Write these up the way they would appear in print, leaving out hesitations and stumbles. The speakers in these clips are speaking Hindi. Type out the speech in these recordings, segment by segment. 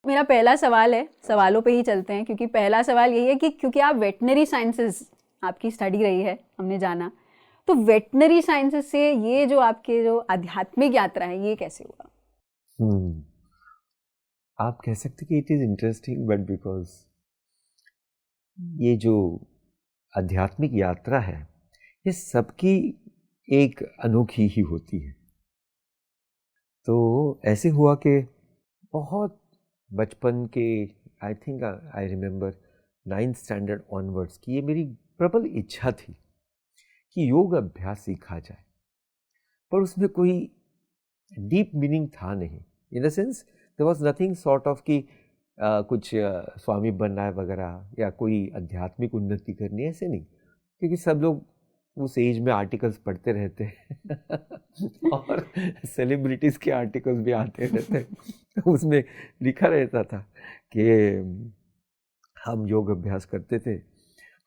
मेरा पहला सवाल है, सवालों पे ही चलते हैं, क्योंकि पहला सवाल यही है कि क्योंकि आप वेटनरी साइंसेस आपकी स्टडी रही है, हमने जाना, तो वेटनरी साइंसेस से ये जो आपके जो आध्यात्मिक यात्रा है ये कैसे हुआ? आप कह सकते कि it is interesting, but because ये जो आध्यात्मिक यात्रा है ये सबकी एक अनोखी ही होती है। तो ऐसे हुआ कि बहुत बचपन के, I think I remember 9th standard onwards की ये मेरी प्रबल इच्छा थी कि योग अभ्यास सीखा जाए, पर उसमें कोई डीप मीनिंग था नहीं। In the sense there was nothing sort of कि कुछ स्वामी बनना है वगैरह या कोई आध्यात्मिक उन्नति करनी है, ऐसे नहीं, क्योंकि सब लोग उस एज में आर्टिकल्स पढ़ते रहते हैं और सेलिब्रिटीज़ के आर्टिकल्स भी आते रहते हैं। उसमें लिखा रहता था कि हम योग अभ्यास करते थे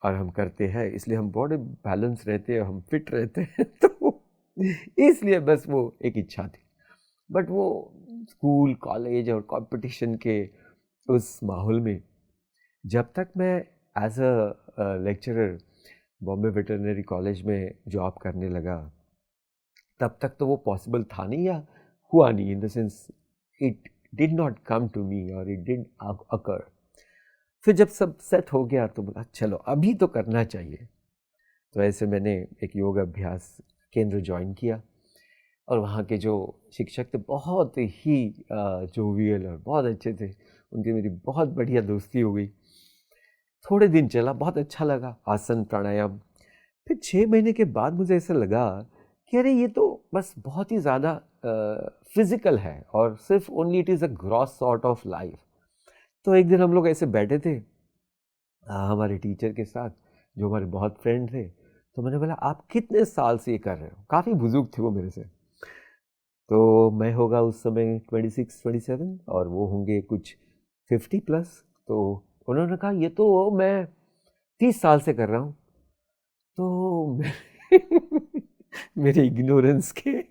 और हम करते हैं, इसलिए हम बॉडी बैलेंस रहते हैं, हम फिट रहते हैं। तो इसलिए बस वो एक इच्छा थी। बट वो स्कूल कॉलेज और कंपटीशन के उस माहौल में जब तक मैं as a lecturer Bombay veterinary college में जॉब करने लगा, तब तक तो वो पॉसिबल था नहीं या हुआ नहीं। In the sense it did not come to me और इट डिड अकर। फिर जब सब सेट हो गया तो बोला चलो अभी तो करना चाहिए। तो ऐसे मैंने एक योग अभ्यास केंद्र ज्वाइन किया और वहाँ के जो शिक्षक थे बहुत ही जोवियल और बहुत अच्छे थे, उनकी मेरी बहुत बढ़िया दोस्ती हो गई। थोड़े दिन चला, बहुत अच्छा लगा आसन प्राणायाम। फिर 6 महीने के बाद मुझे ऐसा लगा कि अरे ये तो बस बहुत ही ज़्यादा फिजिकल है और सिर्फ only it is a gross sort of life. तो एक दिन हम लोग ऐसे बैठे थे हमारे टीचर के साथ, जो हमारे बहुत फ्रेंड थे। तो मैंने बोला आप कितने साल से ये कर रहे हो? काफ़ी बुजुर्ग थे वो मेरे से। तो मैं होगा उस समय 26-27 और वो होंगे कुछ 50+। तो उन्होंने कहा ये तो मैं 30 साल से कर रहा हूँ। तो मेरे इग्नोरेंस के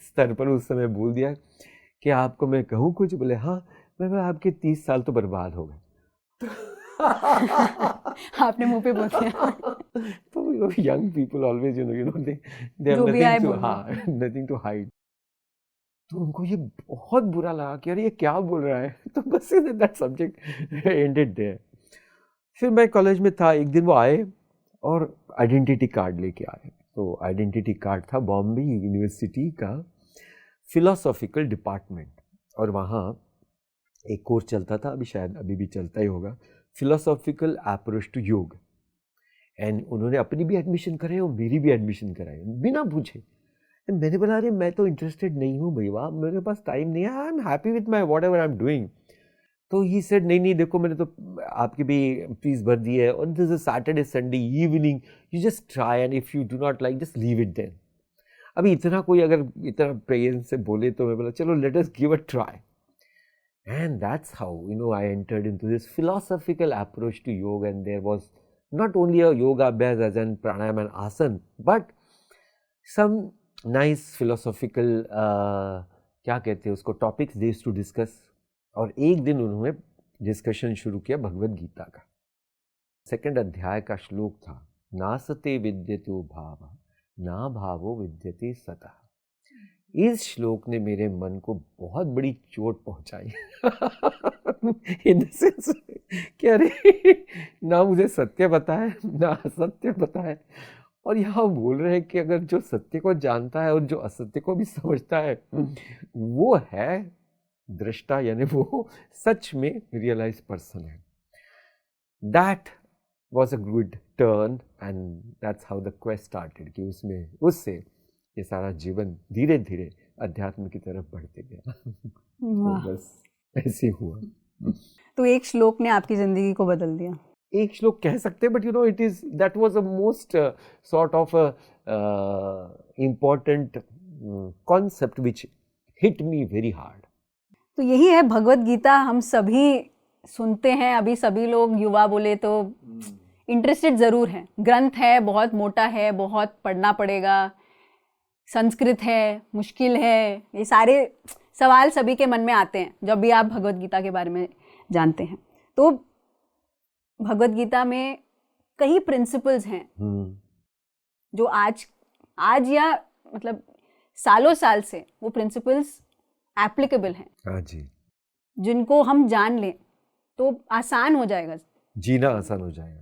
स्तर पर उस समय बोल दिया कि आपको मैं कहूँ कुछ? बोले हाँ। मैं आपके 30 साल तो बर्बाद हो गए। आपने मुंह पे बोल दिया। तो यंग पीपल ऑलवेज दे जो भी आए हैव बोल दो। Nothing to hide. तो उनको ये बहुत बुरा लगा कि अरे ये क्या बोल रहा है। तो बस दैट सब्जेक्ट एंडेड देयर। फिर मैं कॉलेज में था, एक दिन वो आए और आइडेंटिटी कार्ड लेके आए। तो आइडेंटिटी कार्ड था बॉम्बे यूनिवर्सिटी का फिलोसॉफिकल डिपार्टमेंट, और वहाँ एक कोर्स चलता था, अभी शायद अभी भी चलता ही होगा, philosophical approach to yoga. And उन्होंने अपनी भी एडमिशन कराई और मेरी भी एडमिशन कराई बिना पूछे। मैंने बोला अरे मैं तो इंटरेस्टेड नहीं हूँ भैया, मेरे पास टाइम नहीं है, I am happy with my what ever I am doing. तो ही सेड नहीं देखो मैंने तो आपकी भी फीस भर दी है और this is Saturday Sunday evening, you just try and if you do not like just leave it then. अभी इतना कोई अगर इतना प्रेयर से बोले तो मैं बोला चलो let us give a try. And that's how I entered into this philosophical approach to yoga. And there was not only a yoga abhyas as in pranayam and asan, but some nice philosophical क्या कहते हैं उसको, topics they used to discuss. और एक दिन उन्होंने डिस्कशन शुरू किया भगवद गीता का। 2nd अध्याय का श्लोक था, नासते विद्यते भाव ना भावो विद्यते सतः। इस श्लोक ने मेरे मन को बहुत बड़ी चोट पहुंचाई। इन द सेंस कि अरे ना मुझे सत्य पता है ना असत्य पता है, और यहाँ बोल रहे हैं कि अगर जो सत्य को जानता है और जो असत्य को भी समझता है वो है दृष्टा, यानी वो सच में रियलाइज पर्सन है। That was a good turn and that's how the quest started, कि उसमें उससे ये सारा जीवन धीरे धीरे अध्यात्म की तरफ बढ़ते गया। तो बस ऐसे हुआ। तो एक श्लोक ने आपकी जिंदगी को बदल दिया? एक श्लोक कह सकते हैं, but it is that was a most sort of important concept which hit me very hard. तो यही है भगवद गीता, हम सभी सुनते हैं, अभी सभी लोग युवा बोले तो इंटरेस्टेड ज़रूर हैं। ग्रंथ है, बहुत मोटा है, बहुत पढ़ना पड़ेगा, संस्कृत है, मुश्किल है, ये सारे सवाल सभी के मन में आते हैं जब भी आप भगवद गीता के बारे में जानते हैं। तो भगवत गीता में कई प्रिंसिपल्स हैं जो आज या मतलब सालों साल से वो प्रिंसिपल्स एप्लीकेबल हैं। हाँ जी, जिनको हम जान लें तो आसान हो जाएगा, जीना आसान हो जाएगा।